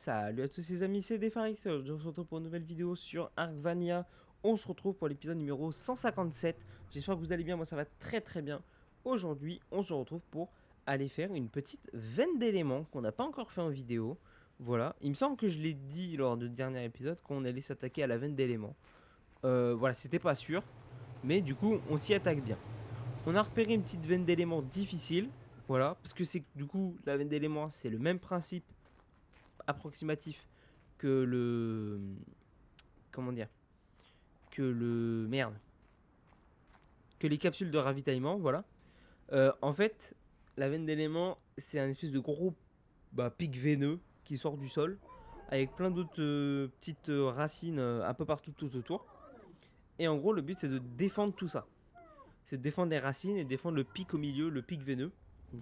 Salut à tous les amis, c'est Defarix. Aujourd'hui, on se retrouve pour une nouvelle vidéo sur Arcvania. On se retrouve pour l'épisode numéro 157. J'espère que vous allez bien, moi ça va très très bien. Aujourd'hui, on se retrouve pour aller faire une petite veine d'éléments qu'on n'a pas encore fait en vidéo. Voilà, il me semble que je l'ai dit lors du dernier épisode qu'on allait s'attaquer à la veine d'éléments. Voilà, c'était pas sûr, mais du coup, on s'y attaque bien. On a repéré une petite veine d'éléments difficile. Voilà, parce que c'est du coup, la veine d'éléments, c'est le même principe approximatif que le... Comment dire? Que le... Merde. Que les capsules de ravitaillement, voilà. En fait, la veine d'éléments, c'est un espèce de gros pic veineux qui sort du sol, avec plein d'autres petites racines un peu partout tout autour. Et en gros, le but, c'est de défendre tout ça. C'est de défendre les racines et défendre le pic au milieu, le pic veineux,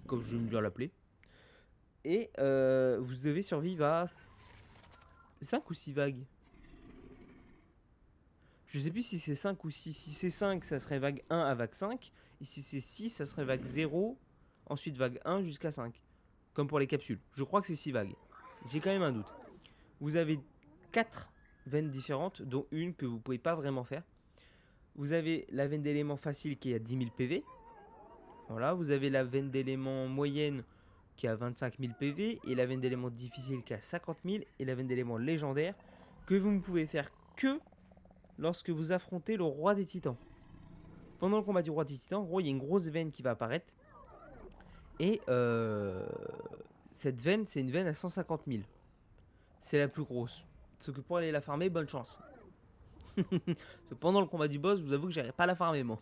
comme je me bien l'appeler. Et vous devez survivre à 5 ou 6 vagues. Je sais plus si c'est 5 ou 6. Si c'est 5, ça serait vague 1 à vague 5. Et si c'est 6, ça serait vague 0. Ensuite vague 1 jusqu'à 5. Comme pour les capsules. Je crois que c'est 6 vagues. J'ai quand même un doute. Vous avez 4 veines différentes, dont une que vous pouvez pas vraiment faire. Vous avez la veine d'éléments facile qui est à 10 000 PV. Voilà, vous avez la veine d'éléments moyenne qui est à 25 000 PV. Et la veine d'éléments difficile qui est à 50 000. Et la veine d'éléments légendaire que vous ne pouvez faire que lorsque vous affrontez le roi des titans. Pendant le combat du roi des titans, en gros, il y a une grosse veine qui va apparaître. Et cette veine, c'est une veine à 150 000. C'est la plus grosse. Sauf que pour aller la farmer, bonne chance. Pendant le combat du boss, je vous avoue que j'irai pas la farmer, moi.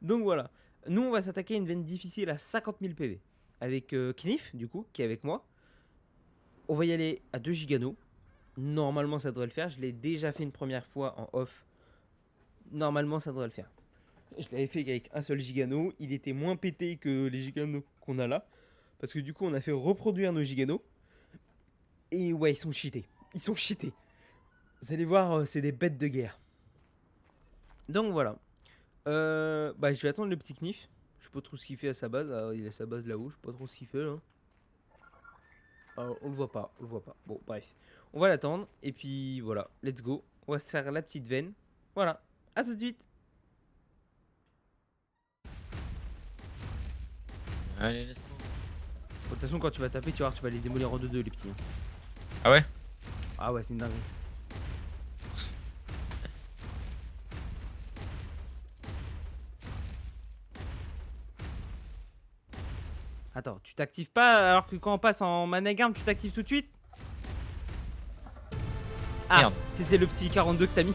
Donc voilà. Nous, on va s'attaquer à une veine difficile à 50 000 PV. Avec Knif, du coup, qui est avec moi. On va y aller à 2 gigano. Normalement, ça devrait le faire. Je l'ai déjà fait une première fois en off. Normalement, ça devrait le faire. Je l'avais fait avec un seul gigano. Il était moins pété que les giganos qu'on a là. Parce que du coup, on a fait reproduire nos giganos. Et ouais, ils sont cheatés. Ils sont cheatés. Vous allez voir, c'est des bêtes de guerre. Donc voilà. Je vais attendre le petit Knif. Je sais pas trop ce qu'il fait à sa base. Alors, il a sa base là-haut. Je sais pas trop ce qu'il fait là. On le voit pas. On le voit pas. Bon, bref. On va l'attendre. Et puis voilà. Let's go. On va se faire la petite veine. Voilà. À tout de suite. Allez, let's go. De toute façon, quand tu vas taper, tu vas voir, tu vas les démolir en 2-2 les petits. Ah ouais? Ah ouais, c'est une dinguerie. Attends, tu t'actives pas alors que quand on passe en managarm, tu t'actives tout de suite? Ah, Merde. c'était le petit 42 que t'as mis.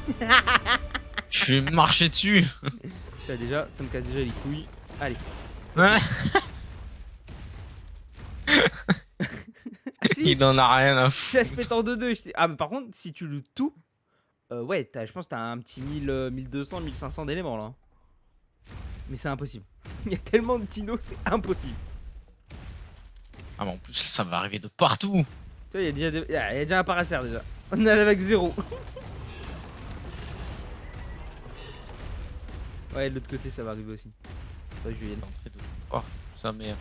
Je vais marcher dessus. Ça déjà, ça me casse déjà les couilles. Allez. Ouais. Il en a rien à Ça se foutre. pète en 2-2. Ah, mais par contre, si tu loot tout, ouais, je pense que t'as un petit 1000, 1200, 1500 d'éléments là. Mais c'est impossible. Il y a tellement de dinos, c'est impossible. Ah mais en plus ça va arriver de partout. Tu vois, il y a déjà un paracère déjà. On est avec 0. Ouais, de l'autre côté, ça va arriver aussi. Attends, je vais y aller. L'entrée de... Oh, sa mère.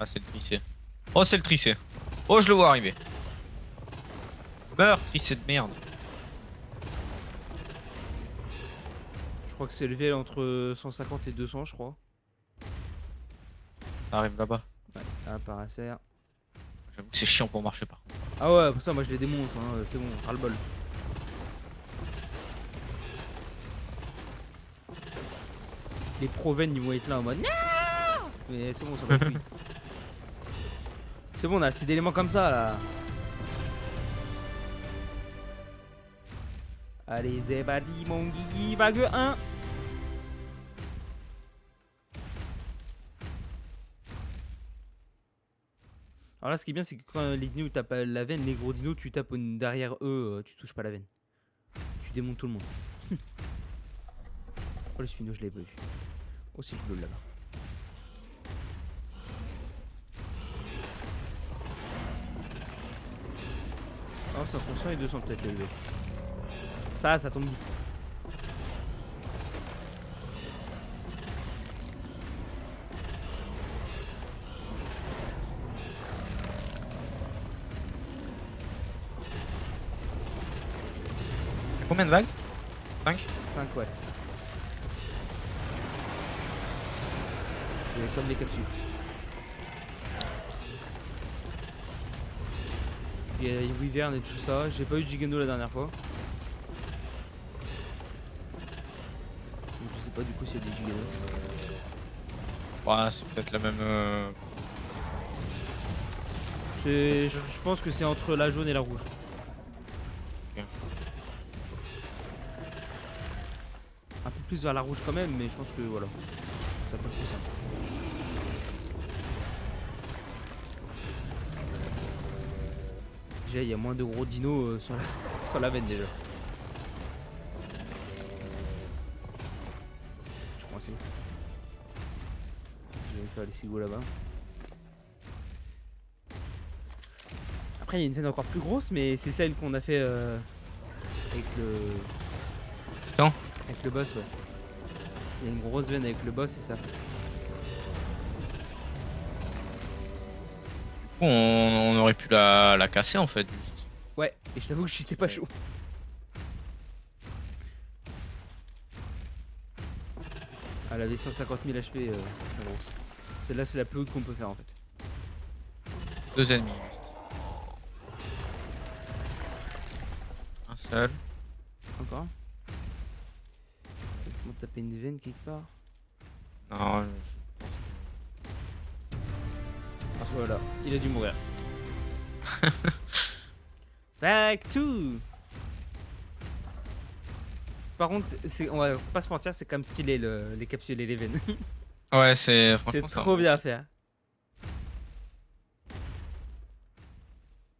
Ah c'est le tricé. Oh c'est le tricé. Oh je le vois arriver. Meurs, tricé de merde. Je crois que c'est levé entre 150 et 200, je crois. Ça arrive là-bas. Ouais, un paracère. J'avoue que c'est chiant pour marcher par contre. Ah ouais, pour ça, moi je les démonte, hein, c'est bon, ras le bol. Les provennes ils vont être là en mode non. Mais c'est bon, ça va couille. C'est bon, on a assez d'éléments comme ça là. Allez, Zebadi, mon Guigui, vague 1. Alors là, ce qui est bien, c'est que quand les dinos tapent la veine, les gros dinos, tu tapes derrière eux, tu touches pas la veine. Tu démontes tout le monde. Oh, le spino, je l'ai pas vu. Oh, c'est le bleu là-bas. Oh, 100% et 200 peut-être le level. Ça tombe vite. Combien de vagues? 5? 5, ouais. C'est comme les capsules. Il y a Wyvern et tout ça. J'ai pas eu de Gigano la dernière fois. Donc je sais pas du coup s'il y a des Gigano. Ouais, c'est peut-être la même. Je pense que c'est entre la jaune et la rouge. Ok. Un peu plus vers la rouge quand même, mais je pense que voilà. Ça peut être plus simple. Déjà, il y a moins de gros dinos sur la veine déjà. Je crois aussi. Je vais faire les cigos là-bas. Après, il y a une veine encore plus grosse, mais c'est celle qu'on a fait avec le. Titan. Avec le boss, ouais. Il y a une grosse veine avec le boss, c'est ça. On aurait pu la casser en fait, juste. Ouais, et je t'avoue que j'étais pas chaud. Elle avait 150 000 HP, la grosse. Celle-là, c'est la plus haute qu'on peut faire en fait. 2 ennemis, juste. Un seul. Encore. Faut taper une veine quelque part. Non, je pense Ah, voilà, il a dû mourir. Back to. Par contre, on va pas se mentir, c'est quand même stylé les capsules et les veines. que. Ouais, c'est. C'est Franchement, trop bien à faire.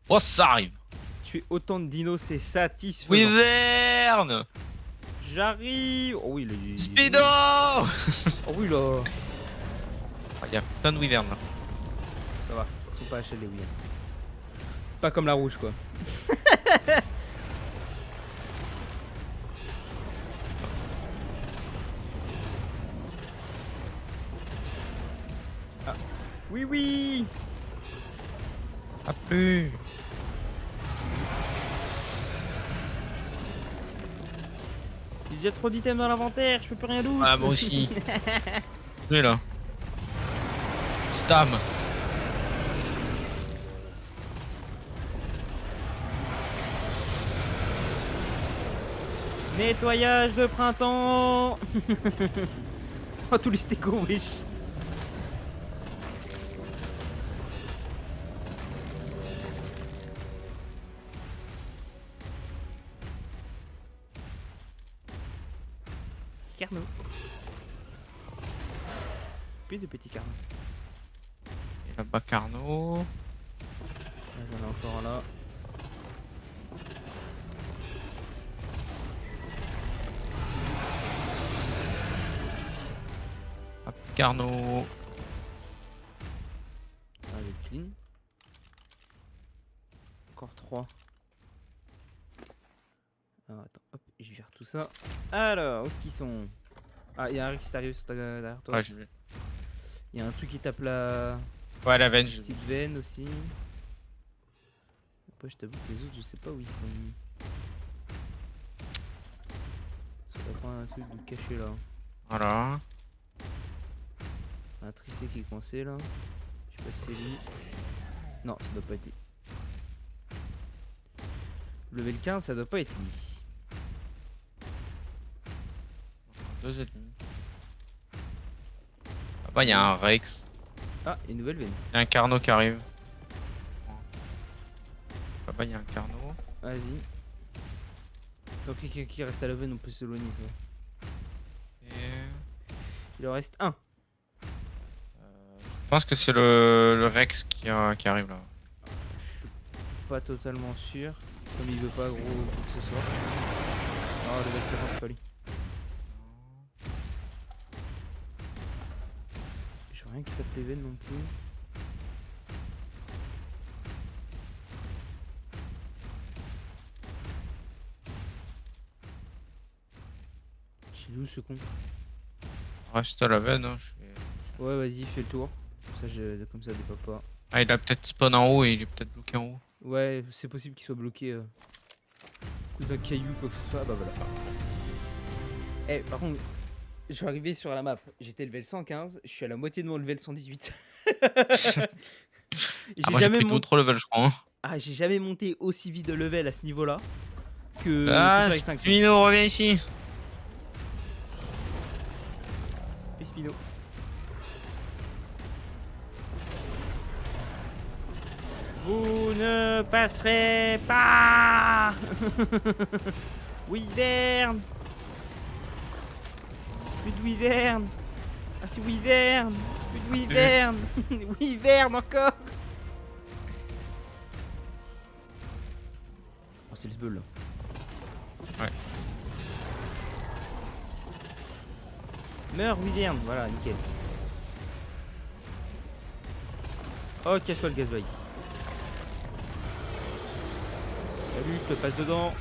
Oh, ça arrive! Tuer autant de dinos, c'est satisfaisant. Wyvern! J'arrive. Oh oui, Speedo! Oh oui là. Il y a plein de Wyvern là. Ça va, ils sont pas HL les Williams. Pas comme la rouge quoi. Ah. Oui oui. Pas plus! J'ai déjà trop d'items dans l'inventaire, je peux plus rien loot. Ah, moi aussi. J'ai là. Stam. Nettoyage de printemps. Oh tous les stécos, wesh. Carnot. Plus de petits carnots. Et là-bas, Carnot. J'en ai encore un là. Hop, Carnot. Ah, le clean. Encore 3. Alors attends, hop, je vais faire tout ça. Alors, où qui sont? Ah, il y a un Rick qui arrive derrière toi. Ouais, j'ai vu. Il y a un truc qui tape la Ouais, la veine, j'ai vu. petite veine aussi. Après, je t'avoue que les autres, je sais pas où ils sont. Ça doit prendre un truc de caché là. Voilà. Un tricé qui est coincé là. Je sais pas si c'est lui. Non, ça doit pas être lui. Level 15, ça doit pas être lui. 2 ennemis. Là-bas, il y a un Rex. Ah, une nouvelle veine. Il y a un Carnot qui arrive. Là-bas, il y a un Carnot. Vas-y. Donc, qui reste à la veine, on peut s'éloigner, ça va. Et... Il en reste un. Je pense que c'est le Rex qui arrive là. Je suis pas totalement sûr. Comme il veut pas gros que ce soit. Oh, level 50, c'est pas lui. Je vois rien qui tape les veines non plus. Chez nous ce con. Reste à la veine. Hein, je fais... Ouais, vas-y, fais le tour. Comme ça, des papas. Ah, il a peut-être spawn en haut et il est peut-être bloqué en haut. Ouais, c'est possible qu'il soit bloqué. Cousin caillou, quoi que ce soit, bah voilà. Eh, par contre, je suis arrivé sur la map, j'étais level 115, je suis à la moitié de mon level 118. Ah, moi j'ai pris d'autres levels, je crois. Hein. Ah, j'ai jamais monté aussi vite de level à ce niveau-là que Ah, sur Extinction. Spino, reviens ici. Spino. Vous ne passerez pas. Wyvern. Plus de Wyvern. Ah, c'est Wyvern. Plus de Wyvern. Wyvern encore. Oh, c'est le sbeul là. Ouais. Meurs, Wyvern. Voilà, nickel. Oh, casse-toi le gazbail. Salut, je te passe dedans.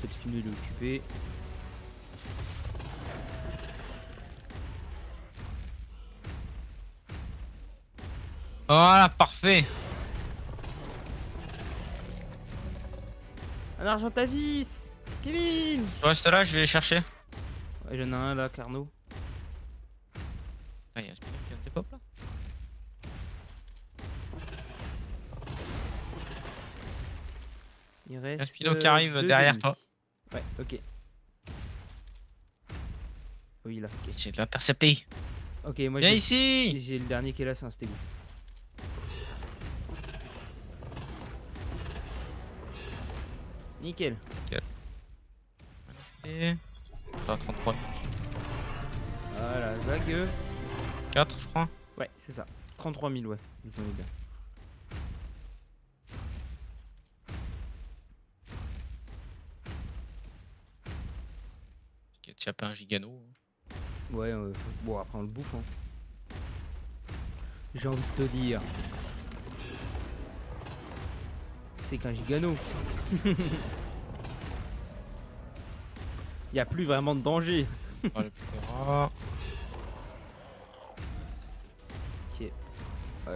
Le spin il est occupé. Voilà, parfait. Un argentavis. Kevin. Je reste là, je vais les chercher. Ouais, j'en ai un là, Carnot. Ah, il y a un Spino qui vient de pop là. Il reste. Un Spino qui arrive derrière ennemis. toi. Ouais, ok. Oui, là. Ok, Essaye de l'intercepter. ok, moi Viens ici. j'ai le dernier qui est là, c'est un stego. Nickel. Et... T'as 33 000. Voilà, vague. 4 je crois. Ouais, c'est ça. 33 000, ouais. Vous tombez bien. Tu as pas un gigano. Ouais, bon, après on le bouffe. Hein. J'ai envie de te dire. C'est qu'un gigano. Y a plus vraiment de danger. Oh, le Ptera. Ok. Ouais,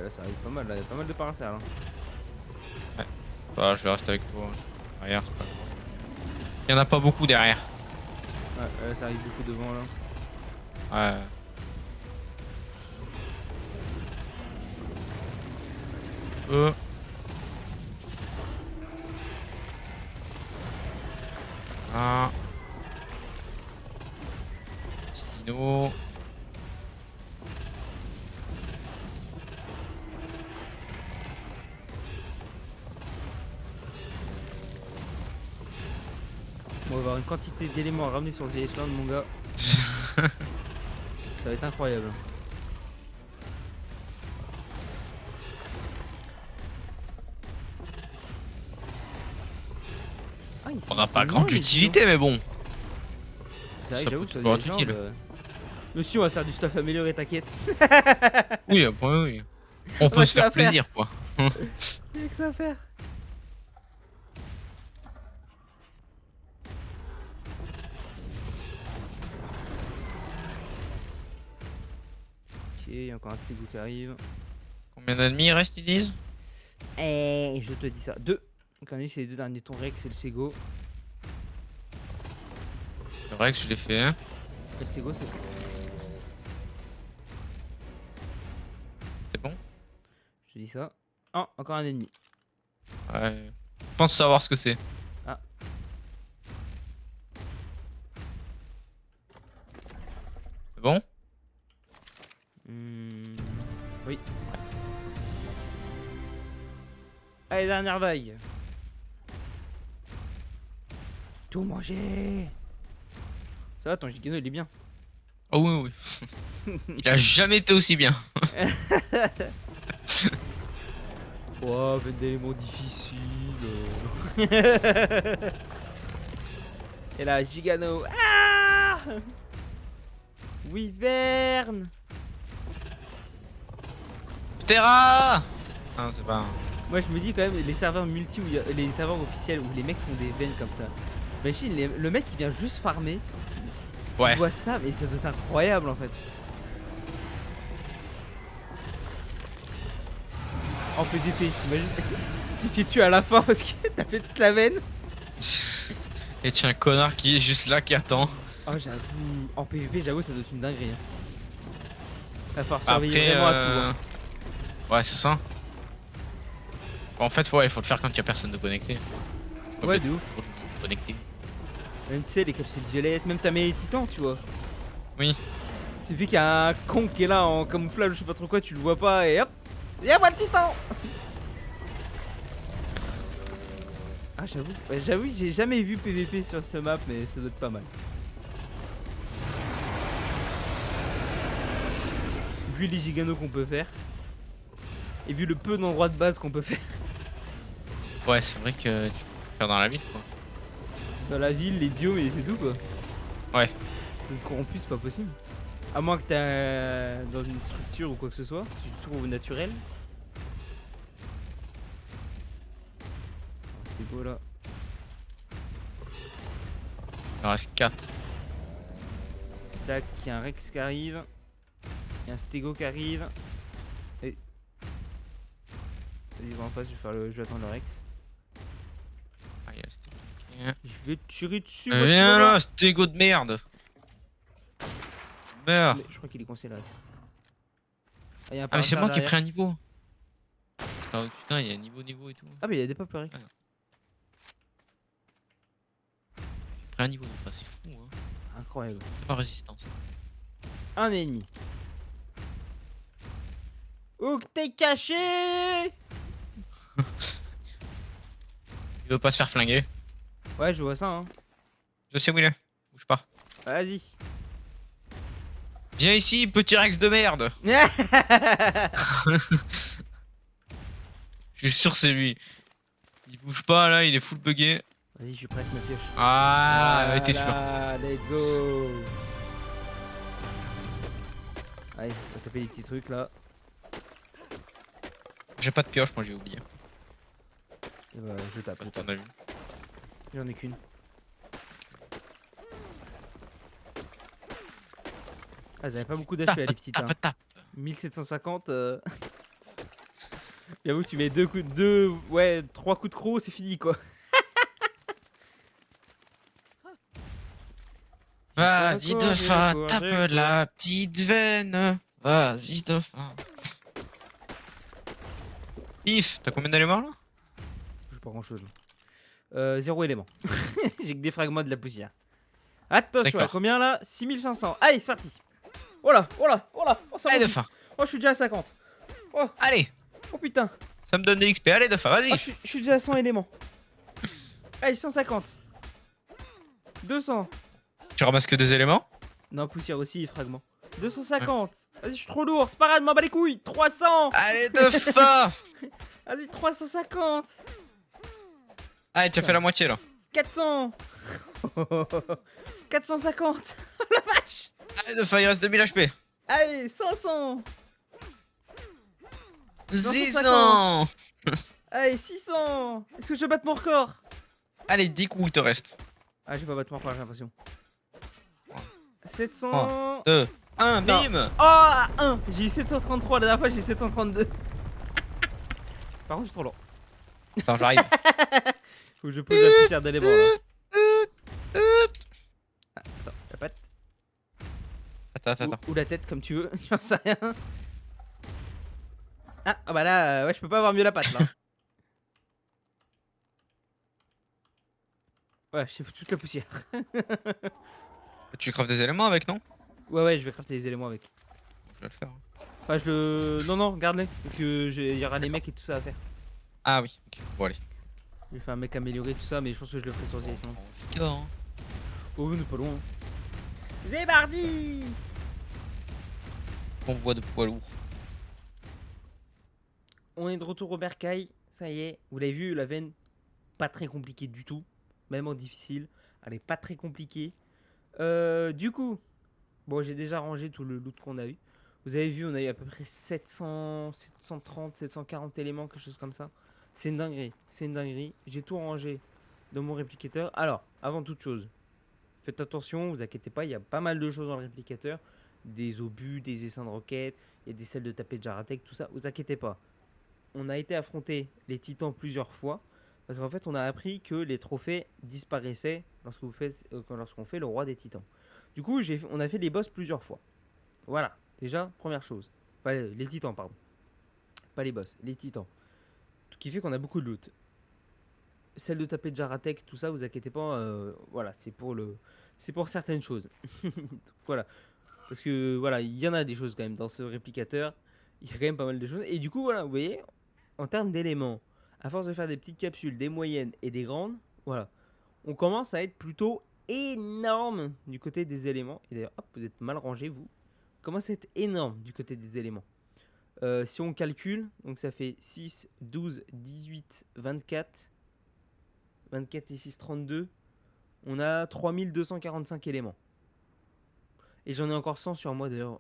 là ça arrive pas mal, là. Y a pas mal de paracères. Hein. Bah, je vais rester avec toi. Derrière, c'est pas grave. Il y en a pas beaucoup derrière. Ouais, là ça arrive beaucoup devant là. Ouais. Ah. Petit dino. On va avoir une quantité d'éléments à ramener sur The Island, mon gars. Ça va être incroyable. Ah, On n'a pas grande utilité, mais bon. C'est vrai Ça que j'avoue peut que sur toujours The être Island, utile. Monsieur, on va faire du stuff amélioré, t'inquiète. Oui, après, oui. On peut se faire plaisir, quoi. Y'a que ça à faire. Ok, y'a encore un stego qui arrive. Combien d'ennemis il reste, ils disent? Et je te dis ça. 2. Donc, on a eu c'est les deux derniers tons Rex et le Sego. C'est vrai que je l'ai fait, hein. Et le Sego, c'est. C'est bon? Je te dis ça. Oh, encore un ennemi. Ouais. Je pense savoir ce que c'est. Ah. C'est bon? Oui. Allez, dernière vague. Tout manger. Ça va, ton gigano il est bien. Oh oui, oui. Il a jamais été aussi bien. Oh, avec des éléments difficiles. Et là, gigano. Ah, Wyvern. Ptera! Ah, c'est pas. Moi, je me dis quand même, les serveurs multi, les serveurs officiels où les mecs font des veines comme ça. T'imagines, le mec il vient juste farmer. Ouais. Il voit ça, mais ça doit être incroyable en fait. En PvP, imagine. Si tu tues à la fin parce que t'as fait toute la veine. Et tu as un connard qui est juste là qui attend. Oh, j'avoue. En PvP, j'avoue, ça doit être une dinguerie. Va falloir surveiller Après, vraiment à tout. Hein. ouais, c'est ça. En fait, ouais, il faut le faire quand il y a personne de connecté. Ouais, de ouf. Connecté. Même tu sais, les capsules violettes, même t'as mes titans, tu vois. Oui. Suffit qu'il y a un con qui est là en camouflage, je sais pas trop quoi, tu le vois pas et hop, y'a moi le titan. Ah j'avoue, ouais, j'avoue que j'ai jamais vu PVP sur cette map, mais ça doit être pas mal. Vu les giganos qu'on peut faire, et vu le peu d'endroits de base qu'on peut faire. Ouais, c'est vrai que tu peux le faire dans la ville, quoi. Dans la ville, les biomes et c'est tout quoi. Ouais. Le corrompu c'est pas possible. À moins que t'es dans une structure ou quoi que ce soit, tu te trouves au naturel. C'était beau là. Il en reste 4. Tac, il y a un Rex qui arrive. Il y a un Stego qui arrive. Et. Vas-y, va en face, je vais attendre le Rex. Ah, il y a Stego. Je vais te tirer dessus. Viens là, Stego de merde. Meurs. Mais je crois qu'il est coincé le Rex. Ah, y a un Ah, mais c'est moi qui ai derrière. pris un niveau. Ah, putain, il y a niveau et tout. Ah, mais il y a des pop Rex. Ah, j'ai pris un niveau, enfin, c'est fou, hein. Incroyable. C'est pas résistance. Un ennemi. Où que t'es caché? Il veut pas se faire flinguer. Ouais, je vois ça, hein. Je sais où il est. Bouge pas. Vas-y. Viens ici, petit Rex de merde. Je suis sûr c'est lui. Il bouge pas là, il est full bugué. Vas-y, je prête ma pioche. Ah, ouais, t'es sûr. Let's go. Allez, on va taper les petits trucs là. J'ai pas de pioche, moi j'ai oublié. Et bah, je tape. Parce que t'en as vu. J'en ai qu'une. Ah, elles avaient pas beaucoup d'HP les petites. Hein. Tape. 1750. J'avoue, tu mets trois coups de croc, c'est fini quoi. Vas-y, Cours, Dauphin, cours, tape cours. la petite veine. Vas-y, Dauphin. Pif, t'as combien d'éléments là? J'ai pas grand chose. 0 élément. J'ai que des fragments de la poussière. Attention, à combien là? 6500. Allez, c'est parti. Oh là. Oh, ça Allez, monte. Dauphin. Oh, je suis déjà à 50. Oh, Allez, oh putain. ça me donne de l'XP. Allez, Dauphin, vas-y. Oh, je suis déjà à 100 éléments. Allez, 150. 200. Tu ramasses que des éléments? Non, poussière aussi et fragments. 250. Vas-y, je suis trop lourd. C'est pas grave, je m'en bats les couilles. 300. Allez, Dauphin. Vas-y, 350. Allez, tu as fait la moitié là. 400. 450. Oh la vache. Allez, Dauphin, il reste 2000 HP. Allez, 500. 600. Allez, 600. Est-ce que je vais battre mon record? Allez, 10 coups il te reste. Ah, je vais pas battre mon record, j'ai l'impression. 700. 2, 1, Non. bim. Oh, 1. J'ai eu 733 la dernière fois, j'ai eu 732. Par contre, je suis trop lent. Attends, j'arrive. Faut que je pose la poussière d'éléments là. Ah, attends, la patte. Attends. Ou la tête, comme tu veux, j'en sais rien. Ah bah là, ouais, je peux pas avoir mieux la patte là. Ouais, j'ai foutu toute la poussière. Tu craftes des éléments avec, non? Ouais, je vais crafter les éléments avec. Je vais le faire. Enfin, je le. Non, garde-les. Parce que il y aura les mecs et tout ça à faire. Ah oui, ok. Bon, allez. Je vais faire un mec amélioré, tout ça, mais je pense que je le ferai sur le sinon. Hein. Oh, on est pas loin. C'est mardi. Convoi de poids lourd. On est de retour au bercail. Ça y est, vous l'avez vu, la veine, pas très compliquée du tout. Même en difficile. Elle est pas très compliquée. Du coup, bon, j'ai déjà rangé tout le loot qu'on a eu. Vous avez vu, on a eu à peu près 700, 730, 740 éléments, quelque chose comme ça. C'est une dinguerie. J'ai tout rangé dans mon réplicateur. Alors, avant toute chose, faites attention, vous inquiétez pas, il y a pas mal de choses dans le réplicateur. Des obus, des essaims de roquettes, il y a des selles de taper de Jaratec, tout ça. Vous inquiétez pas. on a été affronter les titans plusieurs fois. Parce qu'en fait, on a appris que les trophées disparaissaient lorsqu'on fait le roi des titans. Du coup, on a fait les boss plusieurs fois. Voilà, déjà, première chose. Enfin, les titans, pardon. Pas les boss, les titans. Ce qui fait qu'on a beaucoup de loot. Celle de taper Jaratek, tout ça, vous inquiétez pas. Voilà, c'est pour certaines choses. Voilà. Parce que voilà, il y en a des choses quand même dans ce réplicateur. Il y a quand même pas mal de choses. Et du coup, voilà, vous voyez, en termes d'éléments, à force de faire des petites capsules, des moyennes et des grandes, voilà, on commence à être plutôt énorme du côté des éléments. Et d'ailleurs, hop, vous êtes mal rangé, vous. On commence à être énorme du côté des éléments. Si on calcule, donc ça fait 6, 12, 18, 24. 24 et 6, 32. On a 3245 éléments. Et j'en ai encore 100 sur moi d'ailleurs.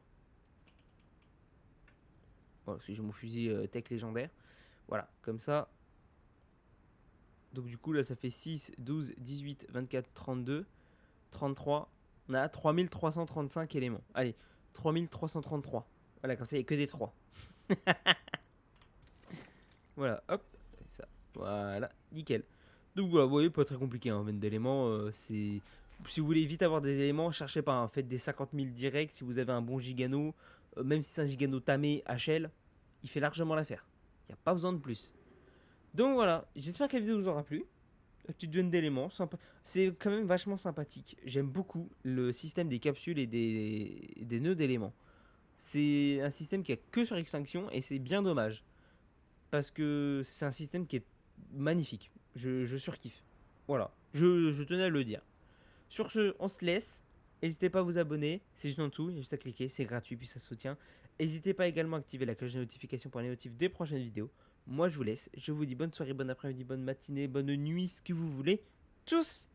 Voilà, parce que j'ai mon fusil tech légendaire. Voilà, comme ça. Donc du coup là ça fait 6, 12, 18, 24, 32, 33. On a 3335 éléments. Allez, 3333. Voilà, comme ça il n'y a que des 3. Voilà, hop. Ça. Voilà, nickel. Donc voilà, vous voyez, pas très compliqué, hein, vendre d'éléments. C'est... Si vous voulez vite avoir des éléments, cherchez pas, hein, faites des 50 000 directs. Si vous avez un bon gigano, même si c'est un gigano tamé HL, il fait largement l'affaire. Il n'y a pas besoin de plus. Donc voilà, j'espère que la vidéo vous aura plu. La petite vente d'éléments, c'est quand même vachement sympathique. J'aime beaucoup le système des capsules et des nœuds d'éléments. C'est un système qui a que sur Extinction et c'est bien dommage. Parce que c'est un système qui est magnifique. Je surkiffe. Voilà, je tenais à le dire. Sur ce, on se laisse. N'hésitez pas à vous abonner, c'est juste en dessous, il y a juste à cliquer, c'est gratuit puis ça soutient. N'hésitez pas également à activer la cloche de notification pour les notifs des prochaines vidéos. Moi je vous laisse, je vous dis bonne soirée, bon après-midi, bonne matinée, bonne nuit, ce que vous voulez. Tchuss!